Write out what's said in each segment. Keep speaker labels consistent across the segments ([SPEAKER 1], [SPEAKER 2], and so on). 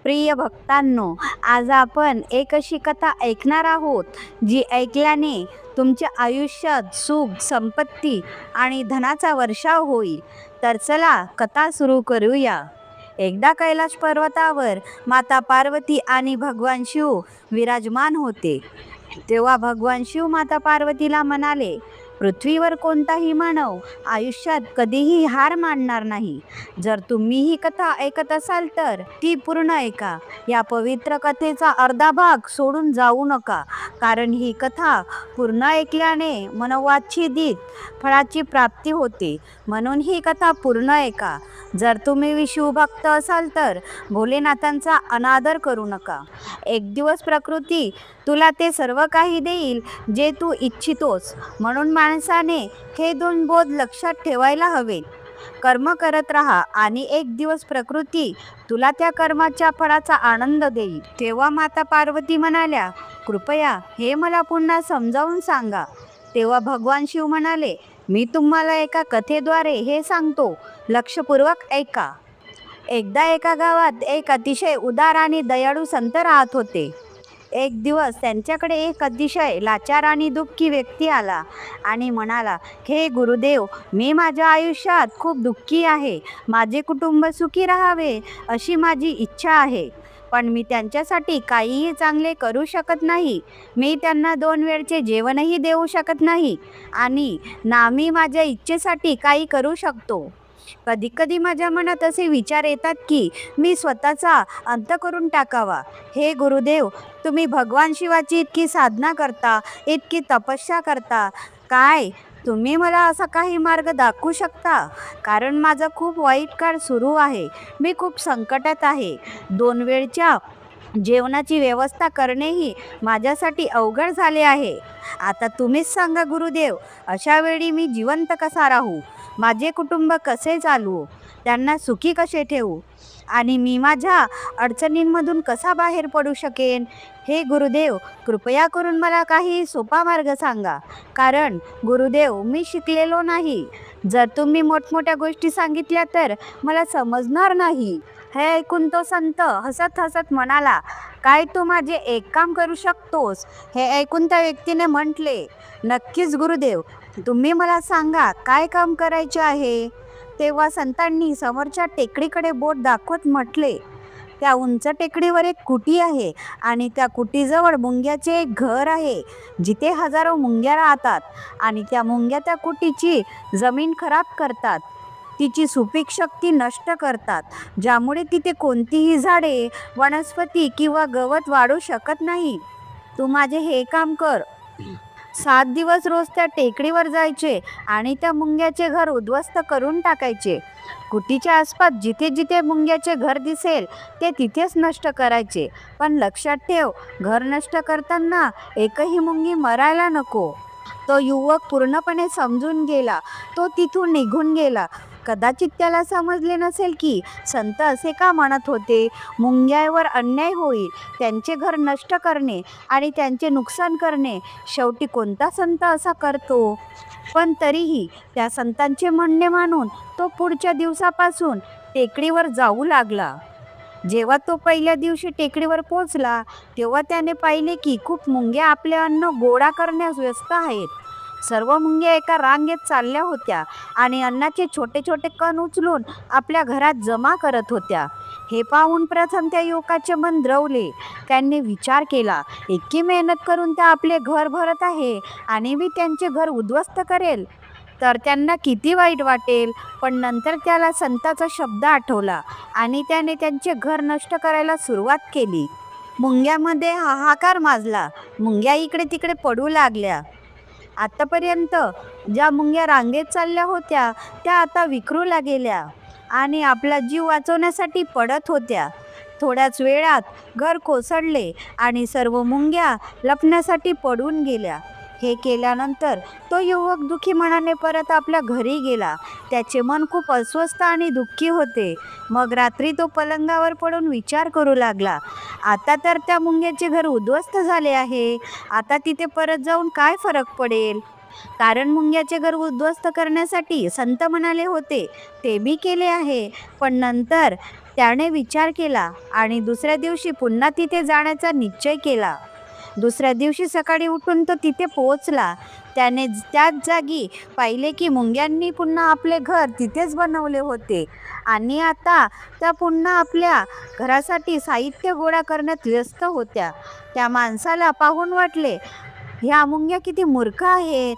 [SPEAKER 1] प्रिय भक्तांनो, आज आपण एक अशी कथा ऐकणार आहोत जी ऐकल्याने तुमच्या आयुष्यात सुख, संपत्ती आणि धनाचा वर्षाव होईल. तर चला कथा सुरू करूया. एकदा कैलाश पर्वतावर माता पार्वती आणि भगवान शिव विराजमान होते. तेव्हा भगवान शिव माता पार्वतीला म्हणाले, पृथ्वीवर कोणताही मानव आयुष्यात कधीही हार मानणार नाही. जर तुम्ही ही कथा ऐकत असाल तर ती पूर्ण ऐका. या पवित्र कथेचा अर्धा भाग सोडून जाऊ नका, कारण ही कथा पूर्ण ऐकल्याने मनोवांछित फळाची प्राप्ती होते. म्हणून ही कथा पूर्ण ऐका. जर तुम्ही शिवभक्त असाल तर भोलेनाथांचा अनादर करू नका. एक दिवस प्रकृती तुला ते सर्व काही देईल जे तू इच्छितोस. म्हणून माणसाने हे दोन बोध लक्षात ठेवायला हवे. कर्म करत राहा आणि एक दिवस प्रकृती तुला त्या कर्माच्या फळाचा आनंद देईल. तेव्हा माता पार्वती म्हणाल्या, कृपया हे मला पुन्हा समजावून सांगा. तेव्हा भगवान शिव म्हणाले, मी तुम्हाला एका कथेद्वारे हे सांगतो, लक्षपूर्वक ऐका. एकदा एका गावात एक अतिशय उदार आणि दयाळू संत राहत होते. एक दिवस त्यांच्याकडे एक अतिशय लाचार आणि दुःखी व्यक्ती आला आणि म्हणाला, हे गुरुदेव, मी माझ्या आयुष्यात खूप दुःखी आहे. माझे कुटुंब सुखी राहावे अशी माझी इच्छा आहे, पण मी त्यांच्यासाठी काहीही चांगले करू शकत नाही. मी त्यांना 2 वेळचे जेवणही देऊ शकत नाही आणि ना मी माझ्या इच्छेसाठी काही करू शकतो. कधीकधी माझ्या मनात असे विचार येतात की मी स्वतःचा अंत करून टाकावा. हे गुरुदेव, तुम्ही भगवान शिवाची इतकी साधना करता, इतकी तपस्या करता, काय तुम्ही मला असा काही मार्ग दाखवू शकता? कारण माझा खूप वाईट काळ सुरू आहे. मी खूप संकटात आहे. 2 वेळच्या जेवणाची व्यवस्था करणेही माझ्यासाठी अवघड झाले आहे. आता तुम्हीच सांगा गुरुदेव, अशा वेळी मी जिवंत कसा राहू? माझे कुटुंब कसे चालवू? त्यांना सुखी कसे ठेवू? आणि मी माझ्या अडचणींमधून कसा बाहेर पडू शकेन? हे गुरुदेव, कृपया करून मला काही सोपा मार्ग सांगा. कारण गुरुदेव, मी शिकलेलो नाही. जर तुम्ही मोठमोठ्या गोष्टी सांगितल्या तर मला समजणार नाही. हे ऐकून तो संत हसत हसत म्हणाला, काय तू माझे एक काम करू शकतोस? हे ऐकून त्या व्यक्तीने म्हटले, नक्कीच गुरुदेव, तुम्ही मला सांगा काय काम करायचे आहे. तेव्हा संतांनी समोरच्या टेकडीकडे बोट दाखवत म्हटले, त्या उंच टेकडीवर एक कुटी आहे आणि त्या कुटीजवळ मुंग्याचे एक घर आहे, जिथे हजारो मुंग्या राहतात आणि त्या मुंग्या त्या कुटीची जमीन खराब करतात, तिची सुपीक शक्ती नष्ट करतात, ज्यामुळे तिथे कोणतीही झाडे, वनस्पती किंवा गवत वाढू शकत नाही. तू माझे हे काम कर. 7 दिवस रोज त्या टेकडीवर जायचे आणि त्या मुंग्याचे घर उद्ध्वस्त करून टाकायचे. कुटीच्या आसपास जिथे जिथे मुंग्याचे घर दिसेल ते तिथेच नष्ट करायचे. पण लक्षात ठेव, घर नष्ट करताना एकही मुंगी मरायला नको. तो युवक पूर्णपणे समजून गेला. तो तिथून निघून गेला. कदाचित त्याला समजले नसेल की संत असे का म्हणत होते. मुंग्यांवर अन्याय होईल, त्यांचे घर नष्ट करणे आणि त्यांचे नुकसान करणे शेवटी कोणता संत असा करतो? पण तरीही त्या संतांचे म्हणणे मानून तो पुढच्या दिवसापासून टेकडीवर जाऊ लागला. जेव्हा तो पहिल्या दिवशी टेकडीवर पोहोचला तेव्हा त्याने पाहिले की खूप मुंग्या आपले अन्न गोळा करण्यास व्यस्त आहेत. सर्व मुंग्या एका रांगेत चालल्या होत्या आणि अन्नाचे छोटे छोटे कण उचलून आपल्या घरात जमा करत होत्या. हे पाहून प्रथम त्या युवकाचे मन द्रवले. त्यांनी विचार केला, इतकी मेहनत करून त्या आपले घर भरत आहे आणि मी त्यांचे घर उद्ध्वस्त करेल तर त्यांना किती वाईट वाटेल. पण नंतर त्याला संताचा शब्द आठवला आणि त्याने त्यांचे घर नष्ट करायला सुरुवात केली. मुंग्यामध्ये हाहाकार माजला. मुंग्या इकडे तिकडे पडू लागल्या. आतापर्यंत ज्या मुंग्या रांगेत चालल्या होत्या त्या आता विखरूला गेल्या आणि आपला जीव वाचवण्यासाठी पडत होत्या. थोड्याच वेळात घर कोसळले आणि सर्व मुंग्या लपण्यासाठी पडून गेल्या. हे केल्यानंतर तो युवक दुःखी मनाने परत आपल्या घरी गेला. त्याचे मन खूप अस्वस्थ आणि दुःखी होते. मग रात्री तो पलंगावर पडून विचार करू लागला, आता तर त्या मुंग्याचे घर उद्ध्वस्त झाले आहे. आता तिथे परत जाऊन काय फरक पडेल? कारण मुंग्याचे घर उद्ध्वस्त करण्यासाठी संत म्हणाले होते ते मी केले आहे, पण नंतर त्याने विचार केला आणि दुसऱ्या दिवशी पुन्हा तिथे जाण्याचा निश्चय केला. दुसऱ्या दिवशी सकाळी उठून तो तिथे पोहोचला. त्याने त्याच जागी पाहिले की मुंग्यांनी पुन्हा आपले घर तिथेच बनवले होते आणि आता त्या पुन्हा आपल्या घरासाठी साहित्य गोळा करण्यात व्यस्त होत्या. त्या माणसाला पाहून वाटले, ह्या मुंग्या किती मूर्ख आहेत.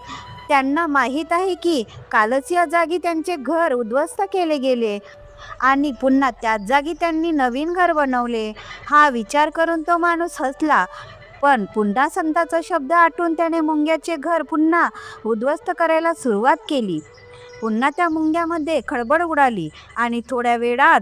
[SPEAKER 1] त्यांना माहीत आहे की कालच या जागी त्यांचे घर उद्ध्वस्त केले गेले आणि पुन्हा त्याच जागी त्यांनी नवीन घर बनवले. हा विचार करून तो माणूस हसला. पण पुन्हा संताचा शब्द आठवून त्याने मुंग्याचे घर पुन्हा उद्ध्वस्त करायला सुरुवात केली. पुन्हा त्या मुंग्यामध्ये खळबळ उडाली आणि थोड्या वेळात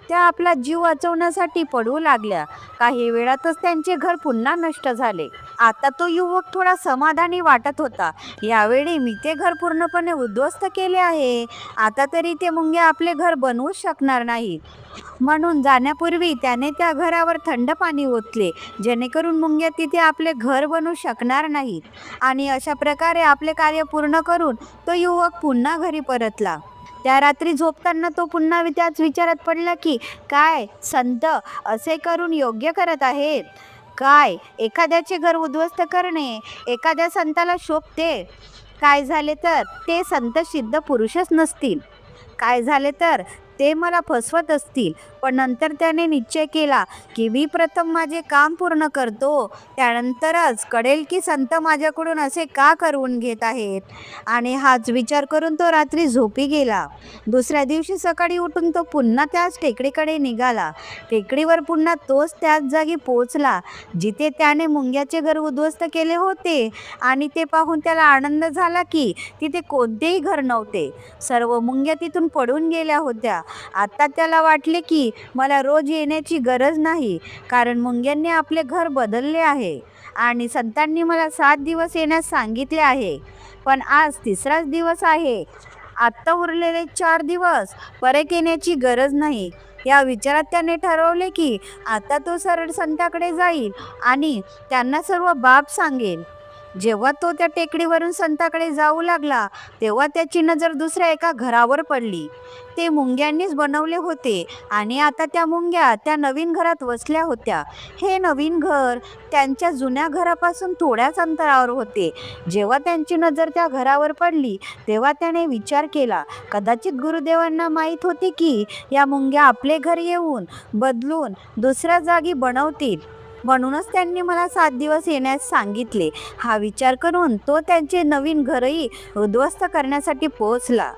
[SPEAKER 1] त्या आपला जीव वाचवण्यासाठी पडू लागल्या. काही वेळातच त्यांचे घर पुन्हा नष्ट झाले. आता तो युवक थोडा समाधानी वाटत होता. यावेळी मी ते घर पूर्णपणे उद्ध्वस्त केले आहे. आता तरी ते मुंग्या आपले घर बनवू शकणार नाही. म्हणून जाण्यापूर्वी त्याने त्या घरावर थंड पाणी ओतले, जेणेकरून मुंग्या तिथे आपले घर बनवू शकणार नाहीत. आणि अशा प्रकारे आपले कार्य पूर्ण करून तो युवक पुन्हा घरी परतला. त्या रात्री झोपताना तो पुन्हा त्याच विचारात पडला की काय संत असे करून योग्य करत आहेत? काय एखाद्याचे घर उद्ध्वस्त करणे एखाद्या संताला शोभते? काय झाले तर ते संत सिद्ध पुरुषच नसतील. काय झाले तर ते मला फसवत असतील. पण नंतर त्याने निश्चय केला की मी प्रथम माझे काम पूर्ण करतो, त्यानंतरच कळेल की संत माझ्याकडून असे का करून घेत आहेत. आणि हाच विचार करून तो रात्री झोपी गेला. दुसऱ्या दिवशी सकाळी उठून तो पुन्हा त्याच टेकडीकडे निघाला. टेकडीवर पुन्हा तोच त्याच जागी पोहोचला जिथे त्याने मुंग्याचे घर उद्ध्वस्त केले होते. आणि ते पाहून त्याला आनंद झाला की तिथे कोणतेही घर नव्हते. सर्व मुंग्या तिथून पडून गेल्या होत्या. आता त्याला वाटले की मला रोज येण्याची गरज नाही, कारण मुंग्यांनी आपले घर बदलले आहे आणि संतांनी मला 7 दिवस येण्यास सांगितले आहे. पण आज 3राच दिवस आहे. आत्ता उरलेले 4 दिवस परत येण्याची गरज नाही. या विचारात त्याने ठरवले की आता तो सरळ संताकडे जाईल आणि त्यांना सर्व बाब सांगेल. जेव्हा तो त्या टेकडीवरून संताकडे जाऊ लागला तेव्हा त्याची नजर दुसऱ्या एका घरावर पडली. ते मुंग्यांनीच बनवले होते आणि आता त्या मुंग्या त्या नवीन घरात वसल्या होत्या. हे नवीन घर त्यांच्या जुन्या घरापासून थोड्याच अंतरावर होते. जेव्हा त्यांची नजर त्या घरावर पडली तेव्हा त्याने विचार केला, कदाचित गुरुदेवांना माहीत होते की या मुंग्या आपले घर येऊन बदलून दुसऱ्या जागी बनवतील, म्हणूनच त्यांनी मला 7 दिवस येण्यास सांगितले. हा विचार करून तो त्यांचे नवीन घरही उद्ध्वस्त करण्यासाठी पोहोचला.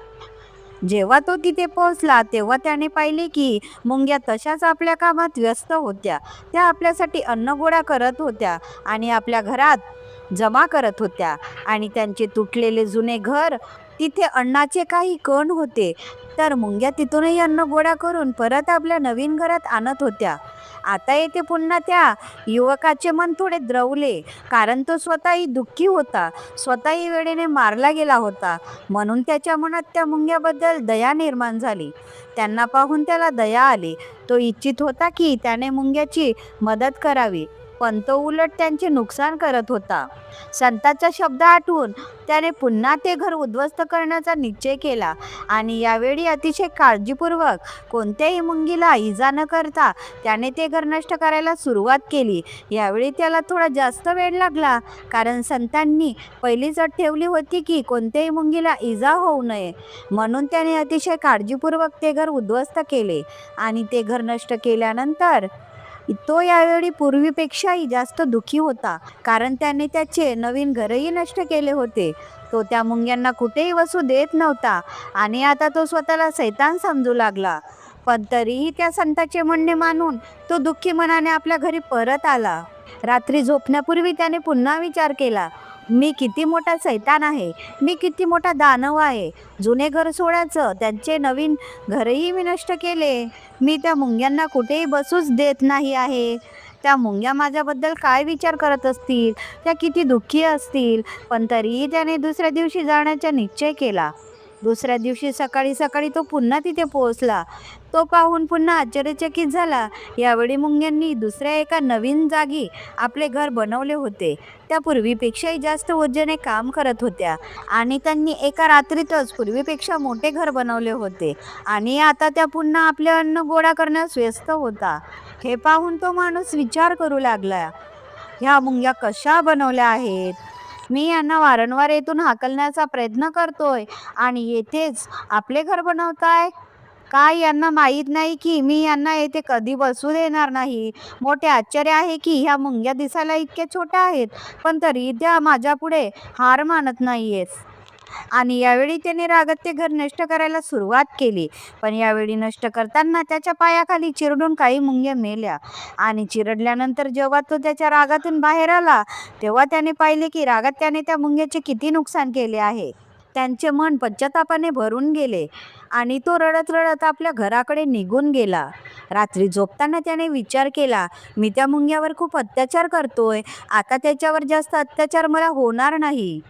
[SPEAKER 1] जेव्हा तो तिथे पोहोचला तेव्हा त्याने पाहिले की मुंग्या तशाच आपल्या कामात व्यस्त होत्या. त्या आपल्यासाठी अन्न गोळा करत होत्या आणि आपल्या घरात जमा करत होत्या. आणि त्यांचे तुटलेले जुने घर तिथे अन्नाचे काही कण होते, तर मुंग्या तिथूनही अन्न गोळा करून परत आपल्या नवीन घरात आणत होत्या. आता येथे पुन्हा त्या युवकाचे मन थोडे द्रवले, कारण तो स्वतःही दुःखी होता. स्वतःही वेळेने मारला गेला होता. म्हणून त्याच्या मनात त्या मुंग्याबद्दल दया निर्माण झाली. त्यांना पाहून त्याला दया आली. तो इच्छित होता की त्याने मुंग्याची मदत करावी, पण तो उलट त्यांचे नुकसान करत होता. संताचा शब्द आठवून त्याने पुन्हा ते घर उद्ध्वस्त करण्याचा निश्चय केला आणि यावेळी अतिशय काळजीपूर्वक कोणत्याही मुंगीला इजा न करता त्याने ते घर नष्ट करायला सुरुवात केली. यावेळी त्याला थोडा जास्त वेळ लागला, कारण संतांनी पहिलीच अट ठेवली होती की कोणत्याही मुंगीला इजा होऊ नये. म्हणून त्याने अतिशय काळजीपूर्वक ते घर उद्ध्वस्त केले आणि ते घर नष्ट केल्यानंतर तो यावेळी पूर्वीपेक्षाही जास्त दुःखी होता, कारण त्याने त्याचे नवीन घरही नष्ट केले होते. तो त्या मुंग्यांना कुठेही वसू देत नव्हता आणि आता तो स्वतःला शैतान समजू लागला. पण तरीही त्या संताचे म्हणणे मानून तो दुःखी मनाने आपल्या घरी परत आला. रात्री झोपण्यापूर्वी त्याने पुन्हा विचार केला, मी किती मोठा शैतान आहे, मी किती मोठा दानव आहे. जुने घर सोडायचं, त्यांचे नवीन घरही मी नष्ट केले. मी त्या मुंग्यांना कुठेही बसूच देत नाही आहे. त्या मुंग्या माझ्याबद्दल काय विचार करत असतील, त्या किती दुःखी असतील. पण तरीही त्याने दुसऱ्या दिवशी जाण्याचा निश्चय केला. दुसऱ्या दिवशी सकाळी सकाळी तो पुन्हा तिथे पोहोचला. तो पाहून पुन्हा आश्चर्यचकित झाला. यावेळी मुंग्यांनी दुसऱ्या एका नवीन जागी आपले घर बनवले होते. त्या पूर्वीपेक्षाही जास्त ऊर्जेने काम करत होत्या आणि त्यांनी एका रात्रीतच पूर्वीपेक्षा मोठे घर बनवले होते आणि आता त्या पुन्हा आपले अन्न गोळा करण्यास व्यस्त होता. हे पाहून तो माणूस विचार करू लागला, ह्या मुंग्या कशा बनवल्या आहेत? मी यांना वारंवार येथून हाकलण्याचा प्रयत्न करतोय आणि येथेच आपले घर बनवताय. काय यांना माहीत नाही की मी यांना येथे कधी बसू देणार नाही? मोठे आश्चर्य आहे की ह्या मुंग्या दिसायला इतक्या छोट्या आहेत, पण तरी त्या माझ्यापुढे हार मानत नाहीयेत. आणि यावेळी त्याने रागात ते घर नष्ट करायला सुरुवात केली. पण यावेळी नष्ट करताना त्याच्या पायाखाली चिरडून काही मुंग्या मेल्या आणि चिरडल्यानंतर जेव्हा तो त्याच्या रागातून बाहेर आला तेव्हा त्याने पाहिले की रागात त्याने त्या मुंग्याचे किती नुकसान केले आहे. त्यांचे मन पश्चातापाने भरून गेले आणि तो रडत रडत आपल्या घराकडे निघून गेला. रात्री झोपताना त्याने विचार केला, मी त्या मुंग्यावर खूप अत्याचार करतोय, आता त्याच्यावर जास्त अत्याचार मला होणार नाही.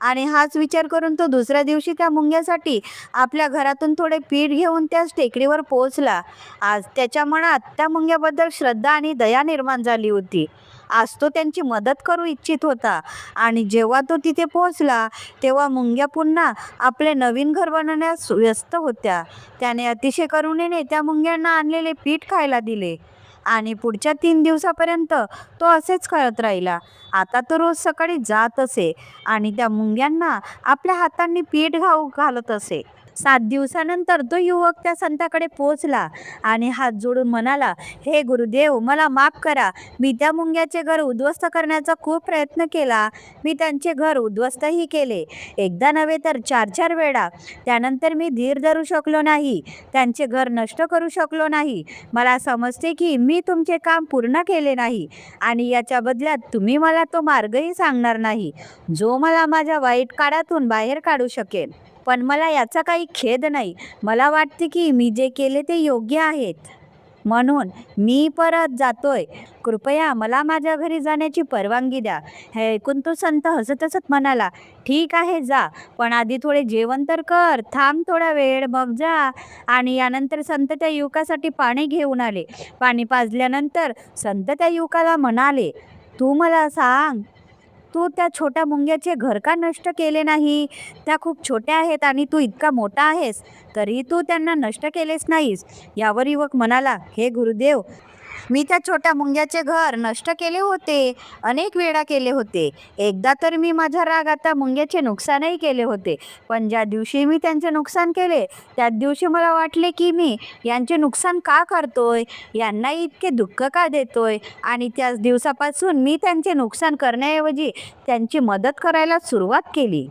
[SPEAKER 1] आणि हाच विचार करून तो दुसऱ्या दिवशी त्या मुंग्यासाठी आपल्या घरातून थोडे पीठ घेऊन त्याच टेकडीवर पोहोचला. आज त्याच्या मनात त्या मुंग्याबद्दल श्रद्धा आणि दया निर्माण झाली होती. आज तो त्यांची मदत करू इच्छित होता आणि जेव्हा तो तिथे पोहोचला तेव्हा मुंग्या पुन्हा आपले नवीन घर बनवण्यास व्यस्त होत्या. त्याने अतिशय करुणेने त्या मुंग्यांना आणलेले पीठ खायला दिले आणि पुढच्या 3 दिवसापर्यंत तो असेच करत राहिला. आता तो रोज सकाळी जात असे आणि त्या मुंग्यांना आपल्या हातांनी पीठ घालत असे. 7 दिवसानंतर तो युवक त्या संताकडे पोहोचला आणि हात जोडून म्हणाला, हे गुरुदेव, मला माफ करा. मी त्या मुंग्याचे घर उद्ध्वस्त करण्याचा खूप प्रयत्न केला. मी त्यांचे घर उद्ध्वस्तही केले, एकदा नव्हे तर 4-4 वेळा. त्यानंतर मी धीर धरू शकलो नाही, त्यांचे घर नष्ट करू शकलो नाही. मला समजते की मी तुमचे काम पूर्ण केले नाही आणि याच्या बदल्यात तुम्ही मला तो मार्गही सांगणार नाही जो मला माझ्या वाईट काळातून बाहेर काढू शकेल. पण मला याचा काही खेद नाही. मला वाटते की मी जे केले ते योग्य आहेत, म्हणून मी परत जातोय. कृपया मला माझ्या घरी जाण्याची परवानगी द्या. हे ऐकून तो संत हसत हसत म्हणाला, ठीक आहे, जा, पण आधी थोडे जेवण तर कर. थांब थोडा वेळ, मग जा. आणि यानंतर संत त्या युवकासाठी पाणी घेऊन आले. पाणी पाजल्यानंतर संत त्या युवकाला म्हणाले, तू मला सांग, तू त्या छोट्या मुंग्याचे घर का नष्ट केले नाही? त्या खूप छोट्या आहेत आणि तू इतका मोठा आहेस, तरी तू त्यांना नष्ट केलेच नाहीस. यावर युवक म्हणाला, हे गुरुदेव, मी त्या छोट्या मुंग्याचे घर नष्ट केले होते, अनेक वेळा केले होते. एकदा तर मी माझ्या रागात त्या मुंग्याचे नुकसानही केले होते. पण ज्या दिवशी मी त्यांचे नुकसान केले त्याच दिवशी मला वाटले की मी यांचे नुकसान का करतोय, यांना इतके दुःख का देतोय, आणि त्याच दिवसापासून मी त्यांचे नुकसान करण्याऐवजी त्यांची मदत करायला सुरुवात केली.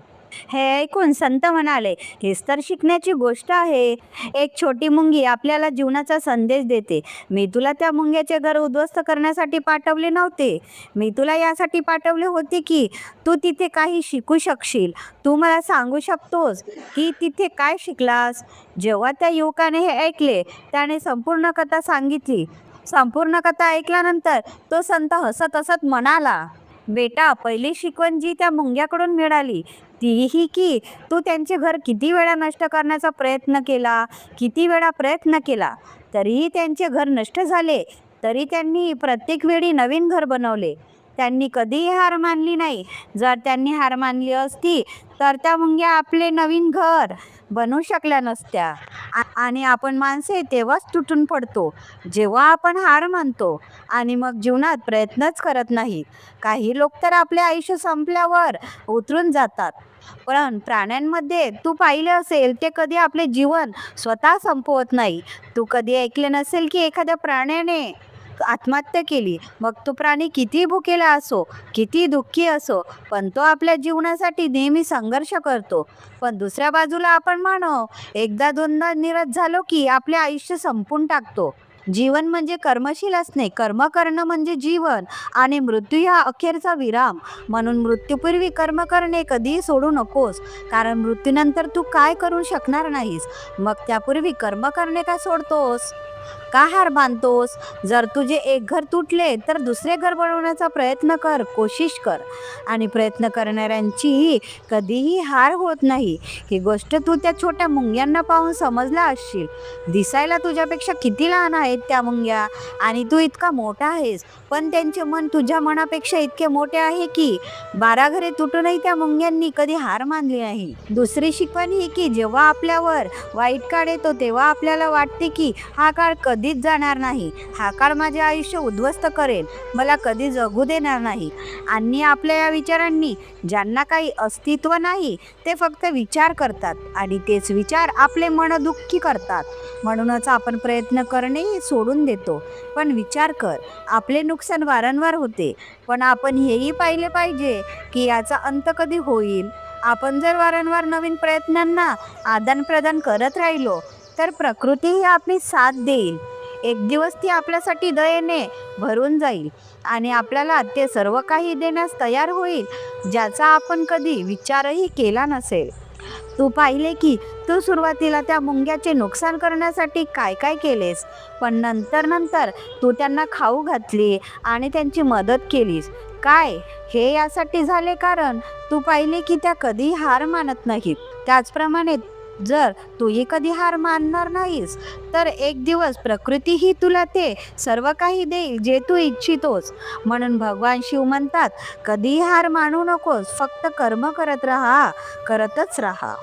[SPEAKER 1] हे ऐकून संत म्हणाले, हेच तर शिकण्याची गोष्ट आहे. एक छोटी मुंगी आपल्याला जीवनाचा संदेश देते. मी तुला त्या मुंग्याचे घर उद्ध्वस्त करण्यासाठी पाठवले नव्हते. मी तुला यासाठी पाठवले होते की तू तिथे काही शिकू शकशील. तू मला सांगू शकतोस की तिथे काय शिकलास? जेव्हा त्या युवकाने हे ऐकले त्याने संपूर्ण कथा सांगितली. संपूर्ण कथा ऐकल्यानंतर तो संत हसत हसत म्हणाला, बेटा, पहिली शिकवण जी त्या मुंग्याकडून मिळाली ती ही की तू त्यांचे घर किती वेळा नष्ट करण्याचा प्रयत्न केला, किती वेळा प्रयत्न केला, तरीही त्यांचे घर नष्ट झाले. तरी त्यांनी प्रत्येक वेळी नवीन घर बनवले. त्यांनी कधीही हार मानली नाही. जर त्यांनी हार मानली असती तर त्या मुंग्या आपले नवीन घर बनवू शकल्या नसत्या. आणि आपण माणसे तेव्हाच तुटून पडतो जेव्हा आपण हार मानतो आणि मग जीवनात प्रयत्नच करत नाही. काही लोक तर आपले आयुष्य संपल्यावर उतरून जातात, पण प्राण्यांमध्ये तू पाहिले असेल ते कधी आपले जीवन स्वतः संपवत नाही. तू कधी ऐकले नसेल की एखाद्या प्राण्याने आत्महत्या केली. मग तो प्राणी किती भुकेला असो, किती दुःखी असो, पण तो आपल्या जीवनासाठी नेहमी संघर्ष करतो. पण दुसऱ्या बाजूला आपण मानव एकदा दोनदा निराश झालो की आपले आयुष्य संपून टाकतो. जीवन म्हणजे कर्मशील असणे, कर्म करणं म्हणजे जीवन, आणि मृत्यू हा अखेरचा विराम. म्हणून मृत्यूपूर्वी कर्म करणे कधीही सोडू नकोस, कारण मृत्यूनंतर तू काय करू शकणार नाहीस. मग त्यापूर्वी कर्म करणे का सोडतोस? का हार मानतोस? जर तुझे एक घर तुटले तर दुसरे घर बनवण्याचा प्रयत्न कर, कोशिश कर. आणि प्रयत्न करणाऱ्यांची कधीही हार होत नाही. ही गोष्ट तू त्या छोट्या मुंग्यांना पाहून समजला असशील. दिसायला तुझ्यापेक्षा किती लहान आहेत त्या मुंग्या आणि तू इतका मोठा आहेस, पण त्यांचे मन तुझ्या मनापेक्षा इतके मोठे आहे की 12 घरे तुटूनही त्या मुंग्यांनी कधी हार मानली नाही. दुसरी शिकवण ही की जेव्हा आपल्यावर वाईट काळ येतो तेव्हा आपल्याला वाटते की हा काळ कधीच जाणार नाही, हा काळ माझे आयुष्य उद्ध्वस्त करेल, मला कधी जगू देणार नाही. आणि आपल्या या विचारांनी ज्यांना काही अस्तित्व नाही ते फक्त विचार करतात आणि तेच विचार आपले मन दुःखी करतात. म्हणूनच आपण प्रयत्न करणे सोडून देतो. पण विचार कर, आपले नुकसान वारंवार होते, पण आपण हेही पाहिले पाहिजे की याचा अंत कधी होईल. आपण जर वारंवार नवीन प्रयत्नांना आदानप्रदान करत राहिलो तर प्रकृतीही आपली साथ देईल. एक दिवस ती आपल्यासाठी दयेने भरून जाईल आणि आपल्याला ते सर्व काही देण्यास तयार होईल ज्याचा आपण कधी विचारही केला नसेल. तू पाहिले की तू सुरुवातीला त्या मुंग्याचे नुकसान करण्यासाठी काय काय केलेस, पण नंतर तू त्यांना खाऊ घातली आणि त्यांची मदत केलीस. काय हे यासाठी झाले कारण तू पाहिले की त्या कधी हार मानत नाहीत. त्याचप्रमाणे जर तूही कधी हार मानणार नाहीस तर एक दिवस प्रकृतीही तुला ते सर्व काही देईल जे तू इच्छितोस. म्हणून भगवान शिव म्हणतात, कधीही हार मानू नकोस, फक्त कर्म करत राहा, करतच राहा.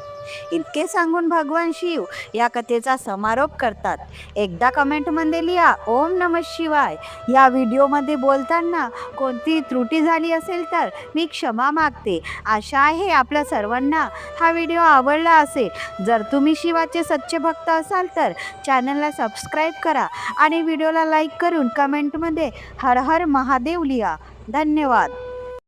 [SPEAKER 1] इतके सांगून भगवान शिव या कथेचा समारोप करतात. एकदा कमेंटमध्ये लिहा ओम नमः शिवाय. या व्हिडिओमध्ये बोलताना कोणती त्रुटी झाली असेल तर मी क्षमा मागते. आशा आहे आपल्या सर्वांना हा व्हिडिओ आवडला असेल. जर तुम्ही शिवाचे सच्चे भक्त असाल तर चॅनलला सबस्क्राईब करा आणि व्हिडिओला लाईक करून कमेंटमध्ये हर हर महादेव लिहा. धन्यवाद.